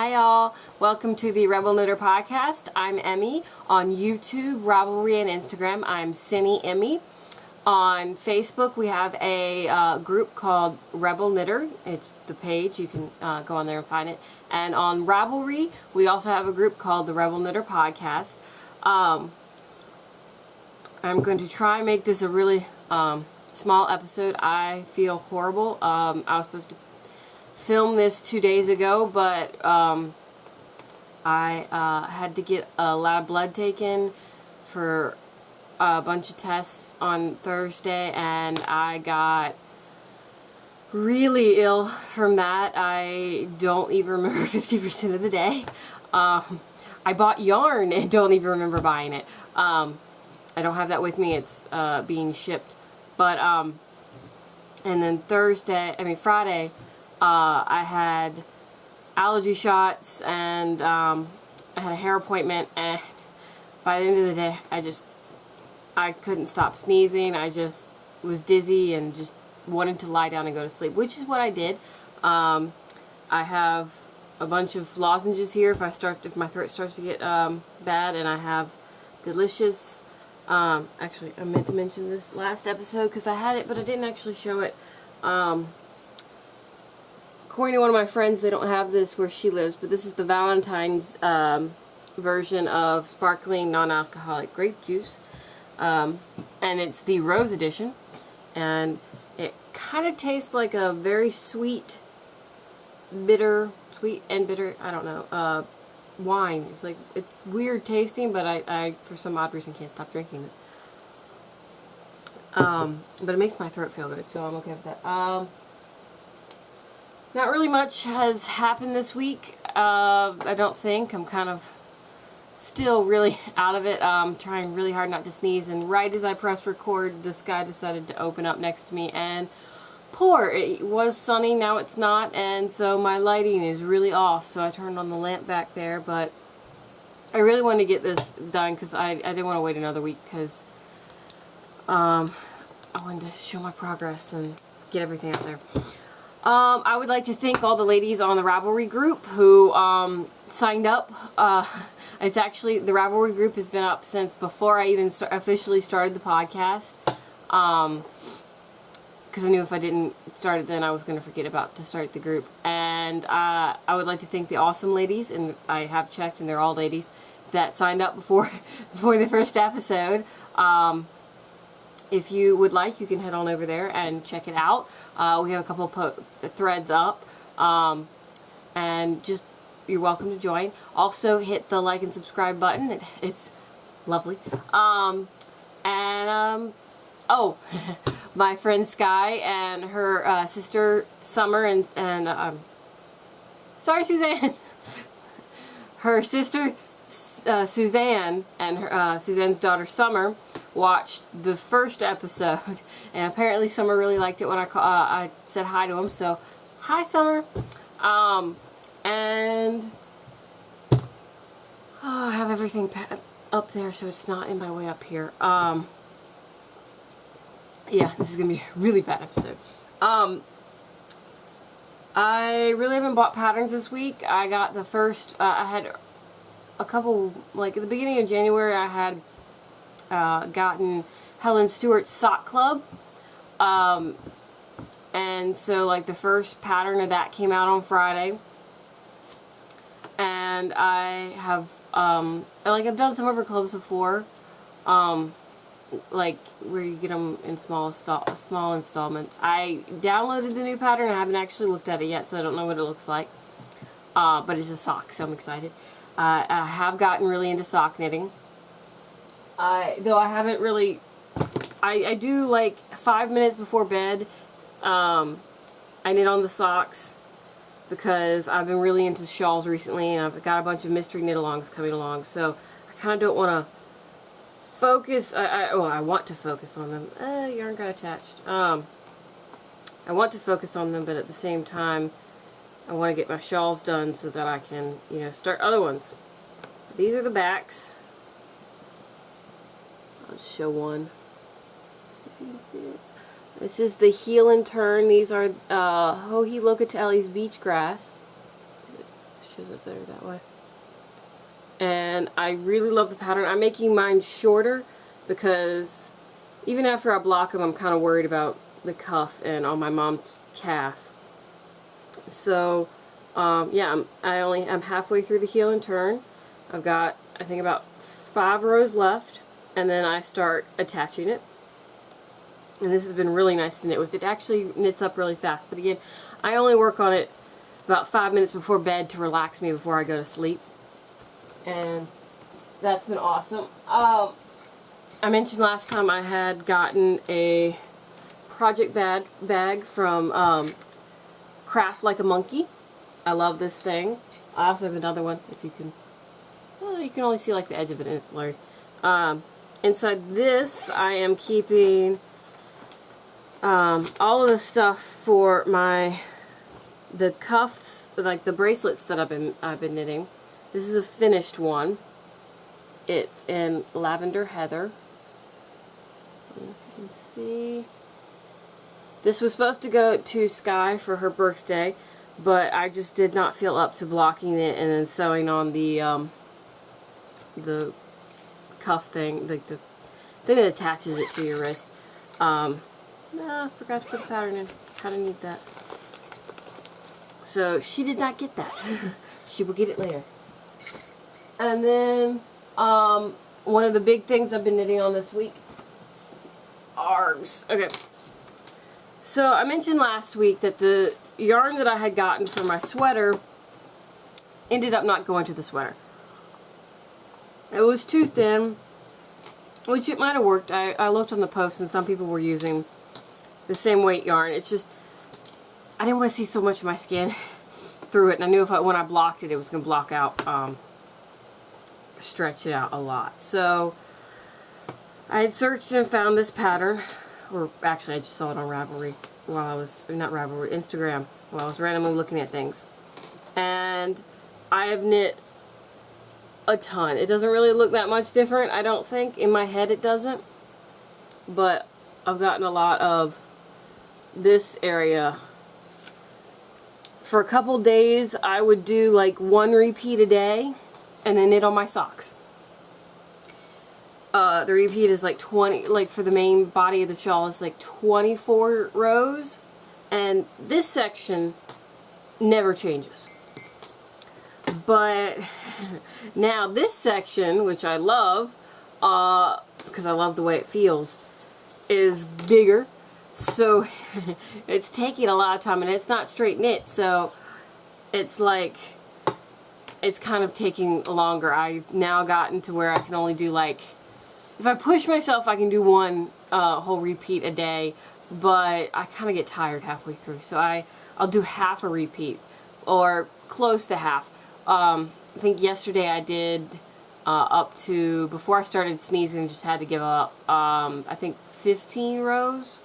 Hi y'all, welcome to the Rebel Knitter Podcast. I'm Emmy. On YouTube, Ravelry, and Instagram, I'm Cinny Emmy. On Facebook, we have a group called Rebel Knitter. It's the page, you can go on there and find it. And on Ravelry, we also have a group called the Rebel Knitter Podcast. I'm going to try and make this a really small episode. I feel horrible. I was supposed to film this 2 days ago, but I had to get a lot of blood taken for a bunch of tests on Thursday, and I got really ill from that. I don't even remember 50% of the day. I bought yarn and don't even remember buying it. I don't have that with me. It's being shipped. But and then Friday, I had allergy shots, and I had a hair appointment, and by the end of the day, I couldn't stop sneezing. I just was dizzy and just wanted to lie down and go to sleep, which is what I did. I have a bunch of lozenges here if my throat starts to get bad, and I have delicious. Actually, I meant to mention this last episode because I had it, but I didn't actually show it. According to one of my friends, they don't have this where she lives, but this is the Valentine's version of sparkling non-alcoholic grape juice. And it's the Rose Edition. And it kind of tastes like a very sweet and bitter, I don't know, wine. It's weird tasting, but I for some odd reason can't stop drinking it. But it makes my throat feel good, so I'm okay with that. Not really much has happened this week, I don't think. I'm kind of still really out of it. I'm trying really hard not to sneeze, and right as I press record, the sky decided to open up next to me and pour. It was sunny, now it's not, and so my lighting is really off, so I turned on the lamp back there, but I really wanted to get this done because I didn't want to wait another week, because I wanted to show my progress and get everything out there. I would like to thank all the ladies on the Ravelry group who signed up. It's actually, the Ravelry group has been up since before I even officially started the podcast. Because I knew if I didn't start it then I was going to forget to start the group. And I would like to thank the awesome ladies, and I have checked and they're all ladies, that signed up before the first episode. If you would like, you can head on over there and check it out. We have a couple of threads up, and just, you're welcome to join. Also, hit the like and subscribe button. It's lovely. Oh, my friend Sky and her sister Summer and sorry, Suzanne. Her sister Suzanne and her, Suzanne's daughter Summer watched the first episode, and apparently Summer really liked it when I said hi to him. So, hi Summer. And I have everything up there so it's not in my way up here. Yeah, this is gonna be a really bad episode. I really haven't bought patterns this week. I got the first, I had a couple, like at the beginning of January, I had gotten Helen Stewart's Sock Club, and so like the first pattern of that came out on Friday, and I have I've done some of her clubs before, like where you get them in small installments. I downloaded the new pattern. I haven't actually looked at it yet, so I don't know what it looks like, but it's a sock, so I'm excited. I have gotten really into sock knitting. Though I haven't really, I do like 5 minutes before bed, I knit on the socks because I've been really into shawls recently, and I've got a bunch of mystery knit-alongs coming along, so I kind of don't want to focus, I want to focus on them. Yarn got attached. I want to focus on them, but at the same time, I want to get my shawls done so that I can, start other ones. These are the backs. I'll just show one. See if you can see it. This is the heel and turn. These are Joji Locatelli's beach grass. shows up better that way. And I really love the pattern. I'm making mine shorter because even after I block them, I'm kind of worried about the cuff and on my mom's calf. So, yeah, I'm halfway through the heel and turn. I've got, I think, about 5 rows left, and then I start attaching it. And this has been really nice to knit with. It actually knits up really fast, but again, I only work on it about 5 minutes before bed to relax me before I go to sleep. And that's been awesome. I mentioned last time I had gotten a project bag from Craft Like a Monkey. I love this thing. I also have another one, if you can, well, you can only see like the edge of it and it's blurry. Inside this, I am keeping all of the stuff for the cuffs, like the bracelets that I've been knitting. This is a finished one. It's in Lavender Heather. I don't know if you can see. This was supposed to go to Sky for her birthday, but I just did not feel up to blocking it and then sewing on the cuff thing, like the thing that attaches it to your wrist. I forgot to put the pattern in. Kind of need that. So she did not get that. She will get it later. And then one of the big things I've been knitting on this week, args. Okay. So I mentioned last week that the yarn that I had gotten for my sweater ended up not going to the sweater. It was too thin, which it might have worked. I looked on the post and some people were using the same weight yarn. It's just, I didn't want to see so much of my skin through it, and I knew when I blocked it, it was going to block out, stretch it out a lot. So I had searched and found this pattern, or actually I just saw it on Ravelry while I was, not Ravelry, Instagram, while I was randomly looking at things. And I have knit a ton. It doesn't really look that much different, I don't think. In my head it doesn't. But I've gotten a lot of this area. For a couple days I would do like 1 repeat a day and then knit on my socks. The repeat is like 20, like for the main body of the shawl is like 24 rows, and this section never changes. But now this section, which I love, because I love the way it feels, is bigger. So it's taking a lot of time, and it's not straight knit, so it's like, it's kind of taking longer. I've now gotten to where I can only do like, if I push myself I can do 1 whole repeat a day, but I kind of get tired halfway through, so I'll do half a repeat, or close to half. I think yesterday I did up to, before I started sneezing, just had to give up, I think 15 rows.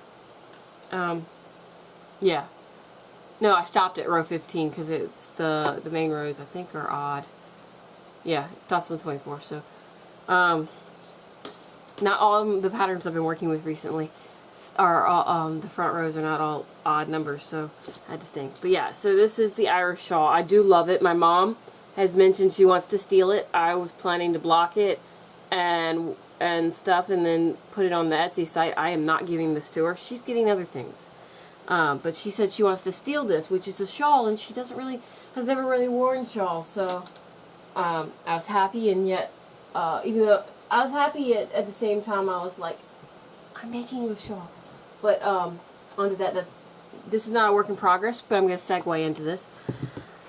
Yeah. No, I stopped at row 15 because it's the main rows I think are odd. Yeah, it stops on 24, so not all of the patterns I've been working with recently are the front rows are not all odd numbers, so I had to think. But yeah, so this is the Irish shawl. I do love it. My mom has mentioned she wants to steal it. I was planning to block it and stuff and then put it on the Etsy site. I am not giving this to her. She's getting other things. But she said she wants to steal this, which is a shawl, and she has never really worn shawls, so I was happy, and yet, even though I was happy at the same time, I was like, I'm making you a shawl. But onto that, this is not a work in progress, but I'm going to segue into this.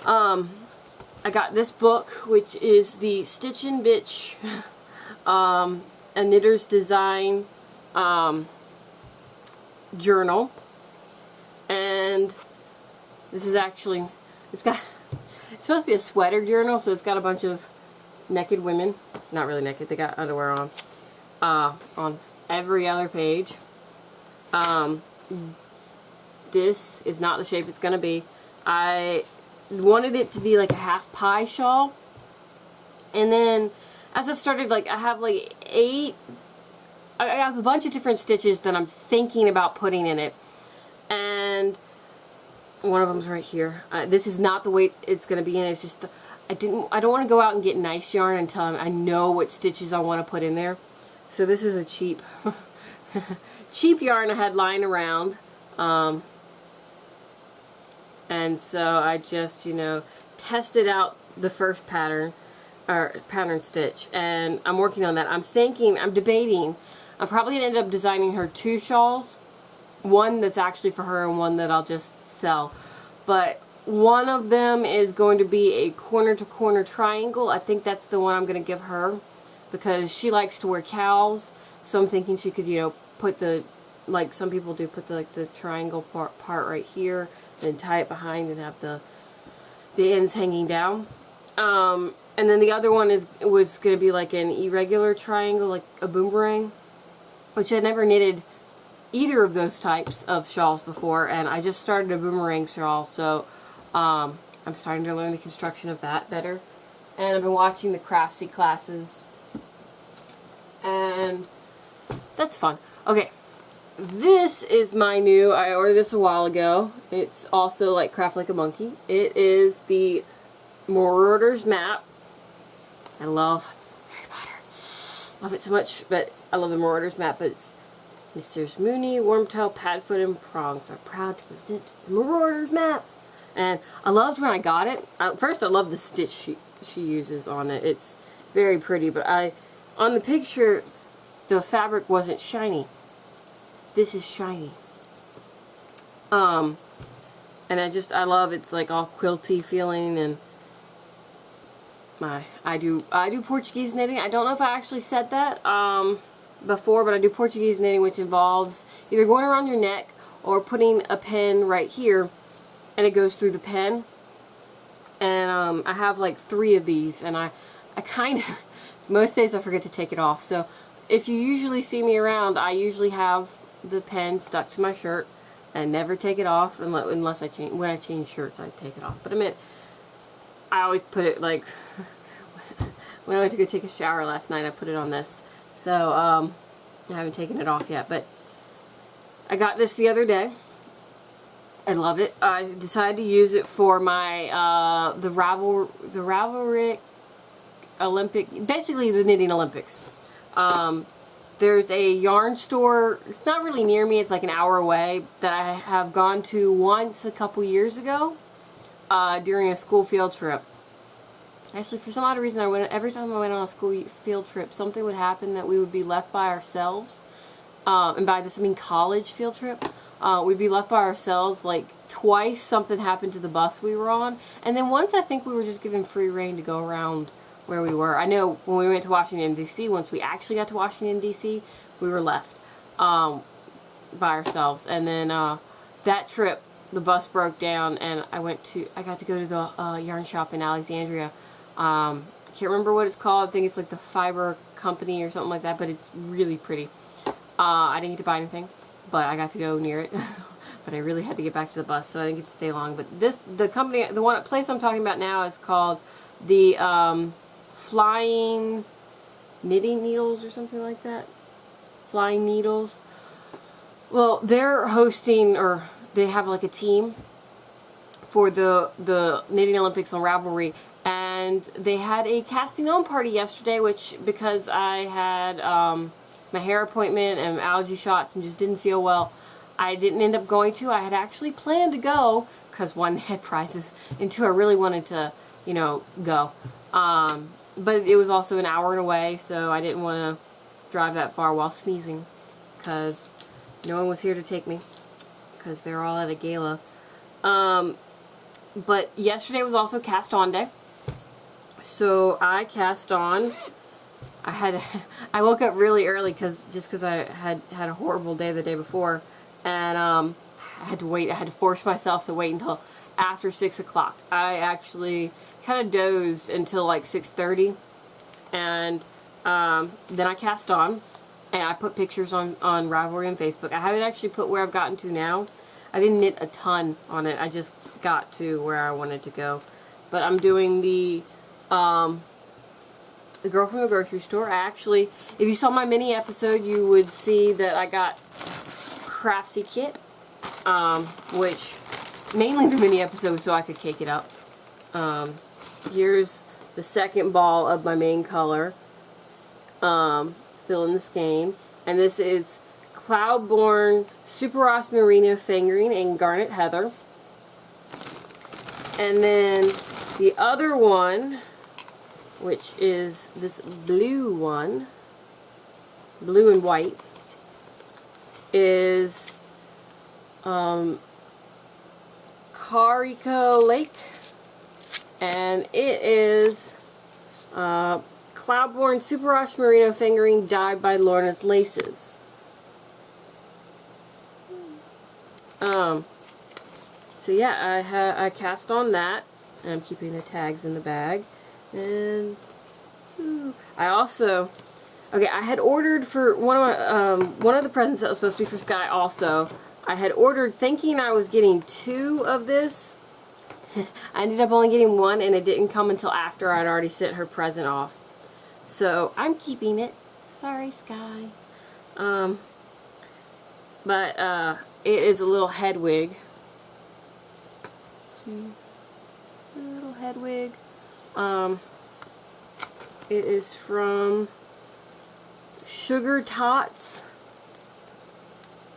I got this book, which is the Stitchin' Bitch, a Knitter's Design journal. And this is actually, it's supposed to be a sweater journal, so it's got a bunch of naked women. Not really naked, they got underwear on every other page. This is not the shape it's going to be. I wanted it to be like a half pie shawl. And then as I started, like, I have like I have a bunch of different stitches that I'm thinking about putting in it. And one of them's right here. This is not the weight it's going to be in. It's just, I don't want to go out and get nice yarn until I know what stitches I want to put in there. So this is a cheap cheap yarn I had lying around. And so I just, you know, tested out the first pattern, or pattern stitch, and I'm working on that. I'm debating, I'm probably going to end up designing her 2 shawls. One that's actually for her and one that I'll just sell. But one of them is going to be a corner-to-corner triangle. I think that's the one I'm going to give her because she likes to wear cowls. So I'm thinking she could, you know, put the, like some people do, put the, like the triangle part right here, then tie it behind and have the ends hanging down. And then the other one was going to be like an irregular triangle, like a boomerang, which I never knitted either of those types of shawls before, and I just started a boomerang shawl, so I'm starting to learn the construction of that better. And I've been watching the Craftsy classes, and that's fun. Okay, this is my new, I ordered this a while ago. It's also like Craft Like a Monkey. It is the Marauders map. I love Harry Potter. Love it so much, but I love the Marauders map, but it's Messrs. Mooney, Wormtail, Padfoot, and Prongs are proud to present the Marauders map. And I loved when I got it. First, I love the stitch she uses on it. It's very pretty, but on the picture, the fabric wasn't shiny. This is shiny. And I love it's like all quilty feeling, and I do Portuguese knitting. I don't know if I actually said that before, but I do Portuguese knitting, which involves either going around your neck or putting a pin right here, and it goes through the pen. And I have like 3 of these, and I kind of most days I forget to take it off. So if you usually see me around, I usually have the pen stuck to my shirt and never take it off unless when I change shirts I take it off. But I always put it, like when I went to go take a shower last night, I put it on this. So I haven't taken it off yet, but I got this the other day. I love it. I decided to use it for my the Ravelry Olympic, basically the Knitting Olympics. There's a yarn store, it's not really near me, it's like an hour away, that I have gone to once a couple years ago during a school field trip. Actually, for some odd reason, every time I went on a school field trip, something would happen that we would be left by ourselves. And by this I mean college field trip. We'd be left by ourselves. Like twice something happened to the bus we were on. And then once I think we were just given free reign to go around where we were. I know when we went to Washington, D.C., once we actually got to Washington, D.C., we were left by ourselves. And then that trip, the bus broke down, and I got to go to the yarn shop in Alexandria. I can't remember what it's called. I think it's like the Fiber Company or something like that, but it's really pretty. I didn't get to buy anything, but I got to go near it. But I really had to get back to the bus, so I didn't get to stay long. But the place I'm talking about now is called the Flying Knitting Needles or something like that. Flying Needles. Well, they're hosting, or they have like a team for the Knitting Olympics on Ravelry, and they had a casting on party yesterday, which, because I had my hair appointment and allergy shots and just didn't feel well, I didn't end up going to. I had actually planned to go because one, they had prizes, and 2, I really wanted to, you know, go. But it was also an hour away, so I didn't want to drive that far while sneezing because no one was here to take me because they're all at a gala. But yesterday was also cast on day. So I cast on. I woke up really early because I had a horrible day the day before, and I had to wait. I had to force myself to wait until after 6 o'clock. I actually kind of dozed until like 6:30, and then I cast on, and I put pictures on Ravelry and Facebook. I haven't actually put where I've gotten to now. I didn't knit a ton on it. I just got to where I wanted to go. But I'm doing the Girl from the Grocery Store. I actually, if you saw my mini episode, you would see that I got Craftsy kit, which mainly the mini episode was so I could cake it up. here's the second ball of my main color, still in the skein, and this is Cloudborn Super Ross Merino Fingering in Garnet Heather. And then the other one, which is this blue one, blue and white, is Carico Lake, and it is Cloudborn Super Ross Merino Fingering dyed by Lorna's Laces. So yeah, I cast on that, and I'm keeping the tags in the bag. And I also, okay, I had ordered for one of the presents that was supposed to be for Sky. Also, I had ordered thinking I was getting 2 of this. I ended up only getting 1, and it didn't come until after I'd already sent her present off. So I'm keeping it. Sorry, Sky. But it is a little head wig. A little head wig. It is from Sugar Tots.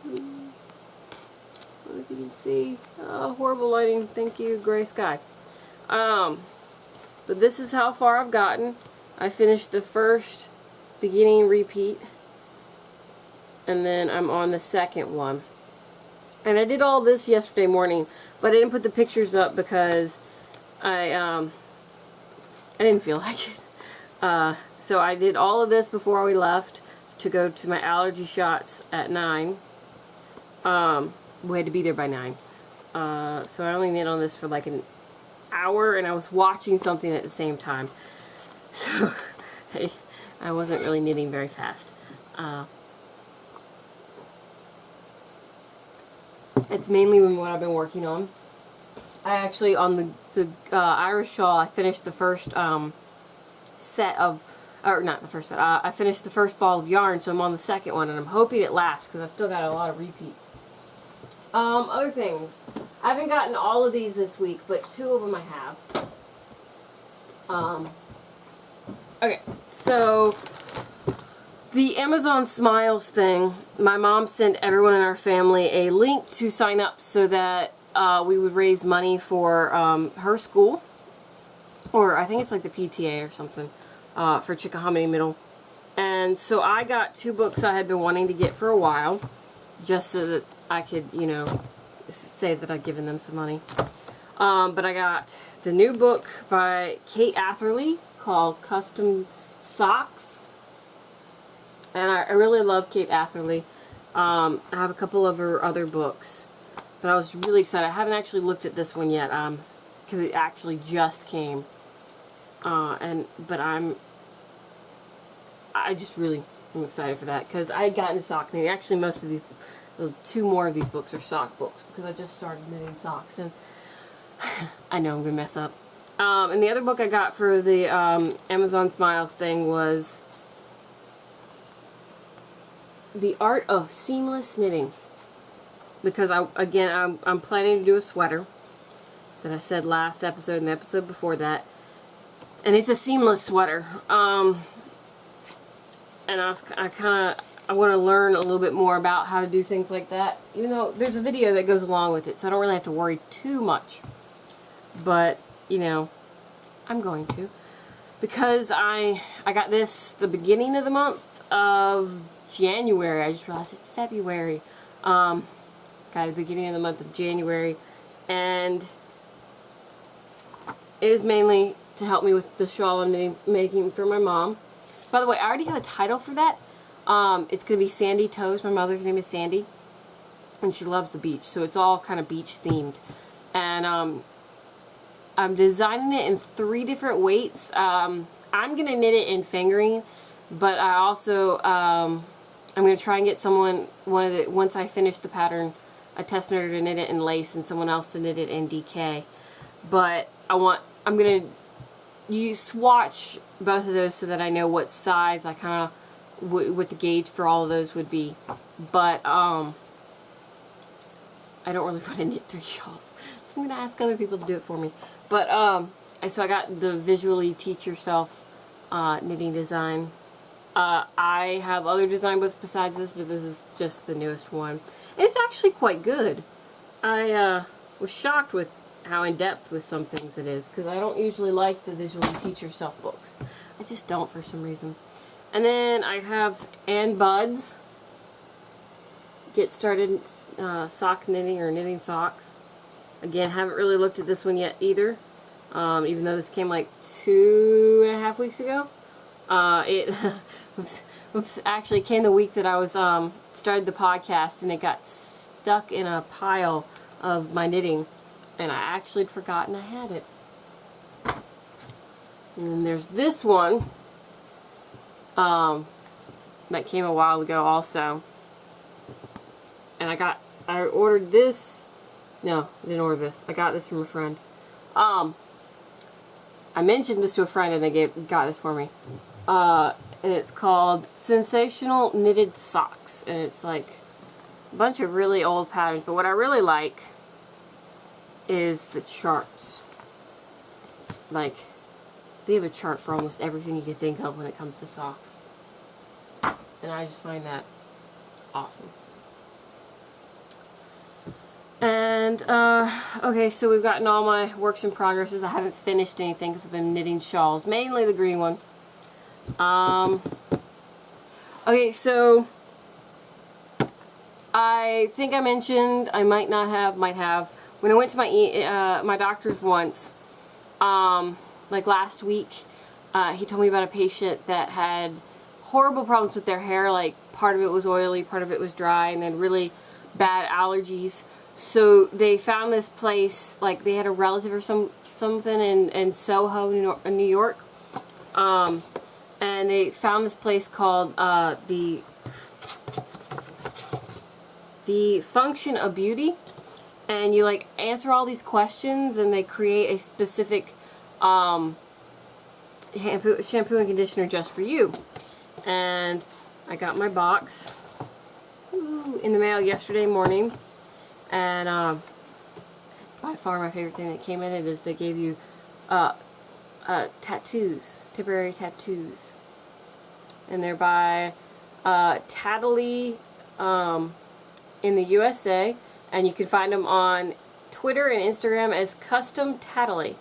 I don't know if you can see. Oh, horrible lighting. Thank you, Gray Sky. But this is how far I've gotten. I finished the first beginning repeat, and then I'm on the second one. And I did all this yesterday morning, but I didn't put the pictures up because I didn't feel like it. So I did all of this before we left to go to my allergy shots at 9. We had to be there by 9. So I only knit on this for like an hour, and I was watching something at the same time. So hey, I wasn't really knitting very fast. It's mainly what I've been working on. I actually, on the Irish shawl, I finished the first set of, or not the first set, I finished the first ball of yarn, so I'm on the second one, and I'm hoping it lasts, because I still got a lot of repeats. Other things. I haven't gotten all of these this week, but 2 of them I have. Okay, so the Amazon Smiles thing, my mom sent everyone in our family a link to sign up so that we would raise money for her school, or I think it's like the PTA or something, for Chickahominy Middle. And so I got 2 books I had been wanting to get for a while, just so that I could, you know, say that I'd given them some money. But I got the new book by Kate Atherley called Custom Socks. And I really love Kate Atherley. I have a couple of her other books, but I was really excited. I haven't actually looked at this one yet, because it actually just came. But I just really am excited for that, because I had gotten sock knitting. Actually, most of these, 2 more of these books are sock books, because I just started knitting socks, and I know I'm gonna mess up. And the other book I got for the Amazon Smiles thing was The Art of Seamless Knitting, because I'm planning to do a sweater that I said last episode and the episode before that, and it's a seamless sweater. And I want to learn a little bit more about how to do things like that, even though there's a video that goes along with it, so I don't really have to worry too much. But you know, I'm going to, because I got this the beginning of the month of January. I just realized it's February. Got it the beginning of the month of January, and it is mainly to help me with the shawl I'm making for my mom. By the way, I already have a title for that. It's going to be Sandy Toes. My mother's name is Sandy, and she loves the beach, so it's all kind of beach themed. And I'm designing it in 3 different weights. I'm going to knit it in fingering, but I also, I'm going to try and get once I finish the pattern, a test knitter to knit it in lace and someone else to knit it in DK. But I'm going to swatch both of those so that I know what size I kind of, what the gauge for all of those would be. But I don't really want to knit 3 shawls, so I'm going to ask other people to do it for me. But so I got the Visually Teach Yourself knitting design. I have other design books besides this, but this is just the newest one. And it's actually quite good. I was shocked with how in-depth with some things it is, because I don't usually like the Visually Teach Yourself books. I just don't for some reason. And then I have Ann Budd's Get Started Sock Knitting, or Knitting Socks. Again, haven't really looked at this one yet either, even though this came like 2.5 weeks ago. It actually came the week that I was started the podcast, and it got stuck in a pile of my knitting, and I actually had forgotten I had it. And then there's this one that came a while ago also, and I ordered this. No, I didn't order this. I got this from a friend. I mentioned this to a friend, and they got this for me. And it's called Sensational Knitted Socks, and it's like a bunch of really old patterns, but what I really like is the charts. Like, they have a chart for almost everything you can think of when it comes to socks, and I just find that awesome. And okay, so we've gotten all my works in progresses. I haven't finished anything because I've been knitting shawls, mainly the green one. Okay, so I think I mentioned, I might have, when I went to my my doctor's once, like last week, he told me about a patient that had horrible problems with their hair. Like, part of it was oily, part of it was dry, and then really bad allergies. So they found this place, like they had a relative or something in Soho, New York, and they found this place called the Function of Beauty, and you like answer all these questions, and they create a specific shampoo and conditioner just for you. And I got my box in the mail yesterday morning. And by far my favorite thing that came in it is they gave you tattoos, temporary tattoos, and they're by Tattly in the USA, and you can find them on Twitter and Instagram as Custom Tattly,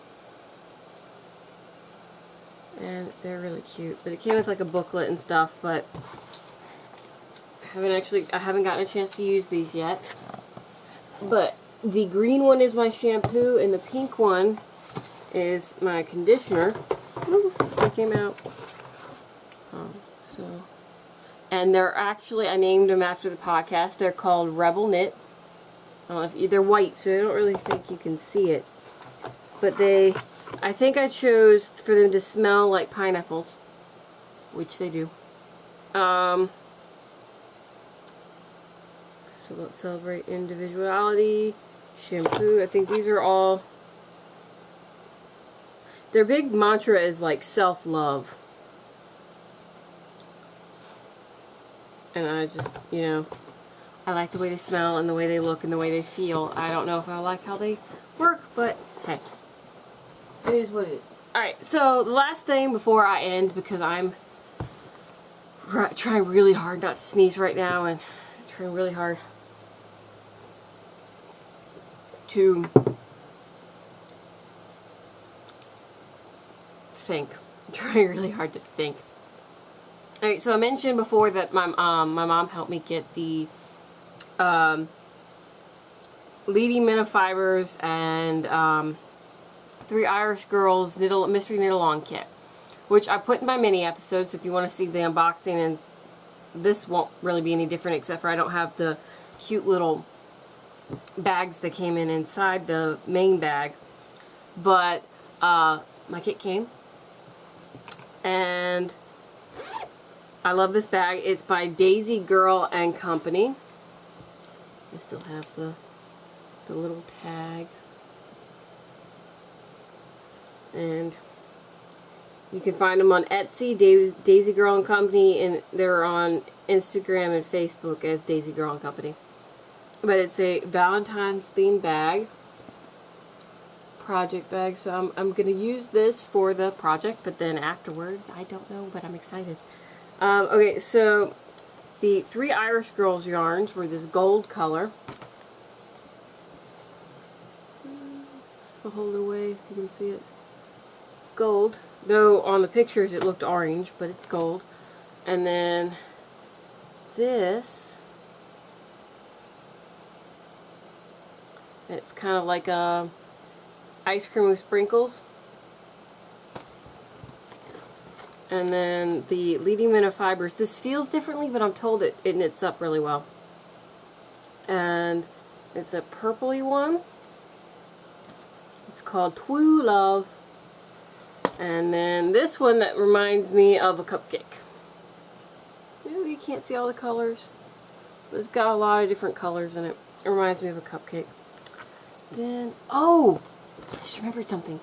and they're really cute. But it came with like a booklet and stuff, but I haven't gotten a chance to use these yet. But the green one is my shampoo, and the pink one is my conditioner. Ooh, they came out. And they're actually, I named them after the podcast. They're called Rebel Knit. I don't know if they're white, so I don't really think you can see it. But I think I chose for them to smell like pineapples, which they do. So let's celebrate individuality. Shampoo. I think these are all... Their big mantra is like self-love. And I just, you know, I like the way they smell and the way they look and the way they feel. I don't know if I like how they work, but hey, it is what it is. Alright, so the last thing before I end, because I'm trying really hard not to sneeze right now, and trying really hard to think. I'm trying really hard to think. Alright, so I mentioned before that my mom helped me get the Leading Men of Fibers and 3 Irish Girls Mystery Knit Along kit, which I put in my mini episode, so if you want to see the unboxing, and this won't really be any different except for I don't have the cute little bags that came inside the main bag, but my kit came, and I love this bag. It's by Daisy Girl and Company. I still have the little tag, and you can find them on Etsy, Daisy Girl and Company, and they're on Instagram and Facebook as Daisy Girl and Company. But it's a Valentine's themed bag. project bag, so I'm going to use this for the project, but then afterwards, I don't know, but I'm excited. Okay, so the 3 Irish Girls yarns were this gold color. I'll hold it away if you can see it. Gold, though on the pictures it looked orange, but it's gold. And then this, it's kind of like a ice cream with sprinkles. And then the leading minute fibers. This feels differently, but I'm told it knits up really well. And it's a purpley one. It's called True Love. And then this one that reminds me of a cupcake. Maybe you can't see all the colors, but it's got a lot of different colors in it. It reminds me of a cupcake. Then, oh! I just remembered something.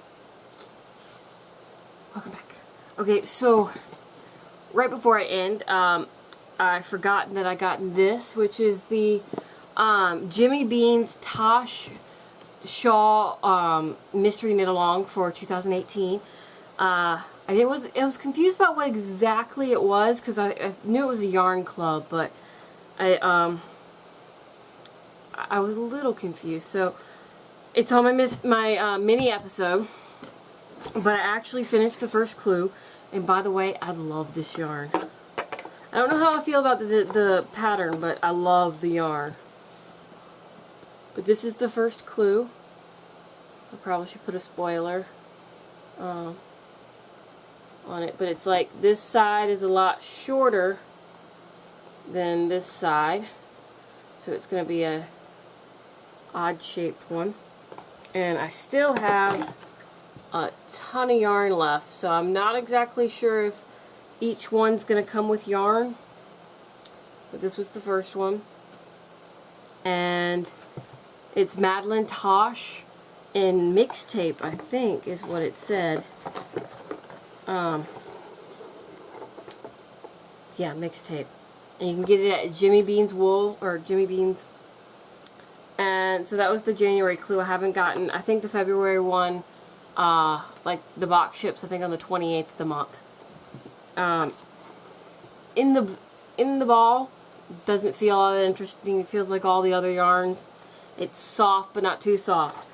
Welcome back. Okay, so right before I end, I forgot that I got this, which is the Jimmy Bean's Tosh Shawl Mystery Knit Along for 2018. I was confused about what exactly it was, because I knew it was a yarn club, but I was a little confused. So it's on my mini episode. But I actually finished the first clue, and by the way, I love this yarn. I don't know how I feel about the pattern, but I love the yarn. But this is the first clue. I probably should put a spoiler on it, but it's like this side is a lot shorter than this side, so it's going to be a odd shaped one. And I still have a ton of yarn left, so I'm not exactly sure if each one's going to come with yarn, but this was the first one. And it's Madeline Tosh in mixtape, I think is what it said. Yeah, mixtape. And you can get it at Jimmy Bean's Wool, or Jimmy Bean's. And so that was the January clue. I haven't gotten, I think the February one, like the box ships, I think on the 28th of the month. In the ball, doesn't feel all that interesting. It feels like all the other yarns. It's soft, but not too soft.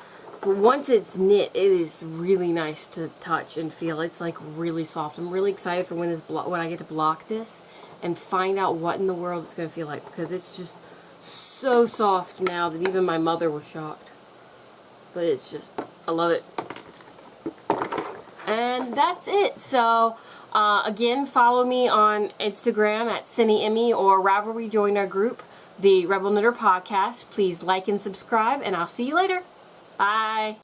But once it's knit, it is really nice to touch and feel. It's like really soft. I'm really excited for when I get to block this and find out what in the world it's going to feel like, because it's just so soft now that even my mother was shocked. But it's just, I love it. And that's it. So again, follow me on Instagram at CineEmmy, or Ravelry, join our group, the Rebel Knitter Podcast. Please like and subscribe, and I'll see you later. Bye.